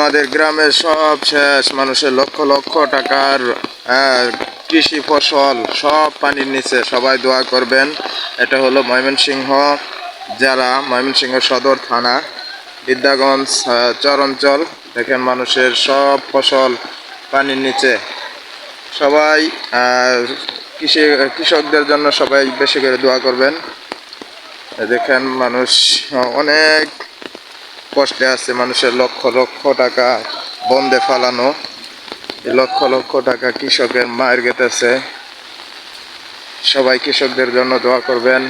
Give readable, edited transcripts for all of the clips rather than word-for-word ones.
আমাদের গ্রামের সব শেষ, মানুষের লক্ষ লক্ষ টাকার কৃষি ফসল সব পানির নিচে। সবাই দোয়া করবেন। এটা হলো ময়মনসিংহ জেলা, ময়মনসিংহ সদর থানা, বিদ্যাগঞ্জ চর অঞ্চল। দেখেন মানুষের সব ফসল পানির নিচে। সবাই কৃষকদের জন্য সবাই বেশি করে দোয়া করবেন। দেখেন মানুষ অনেক কষ্টে আছে, মানুষের লক্ষ লক্ষ টাকা বন্ধে ফালানো, লক্ষ লক্ষ টাকা কৃষকের মায়ের গেতেছে। সবাই কৃষকদের জন্য দোয়া করবেন।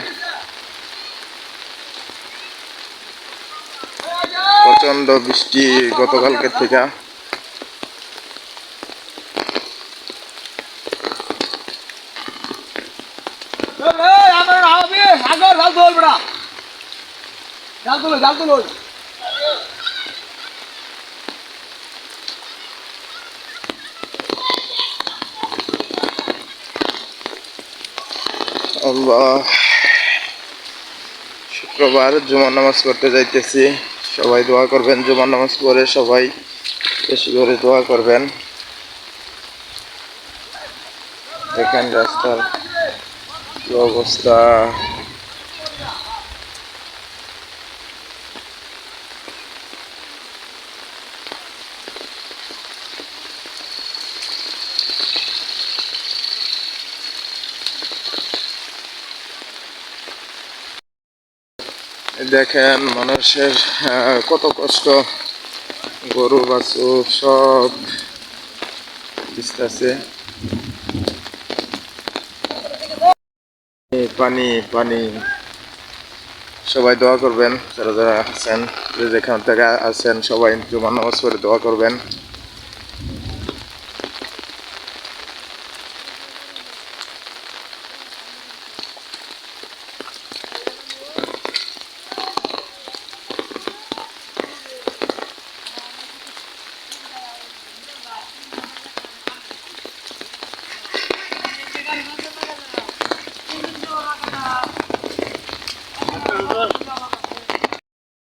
প্রচন্ড বৃষ্টি গতকালকের থেকে। আল্লাহ, শুক্রবার জুমার নামাজ পড়তে যাইতেছি। সবাই দোয়া করবেন। জুমার নামাজ পড়ে সবাই বেশি করে দোয়া করবেন। দেখেন রাস্তার কি অবস্থা। দেখেন মানুষের কত কষ্ট, গরু বাছু সব ভিজতেছে। পানি পানি। সবাই দোয়া করবেন, যারা যারা আছেন, যেখান থেকে আছেন সবাই জুমার নামাজ পড়ে দোয়া করবেন।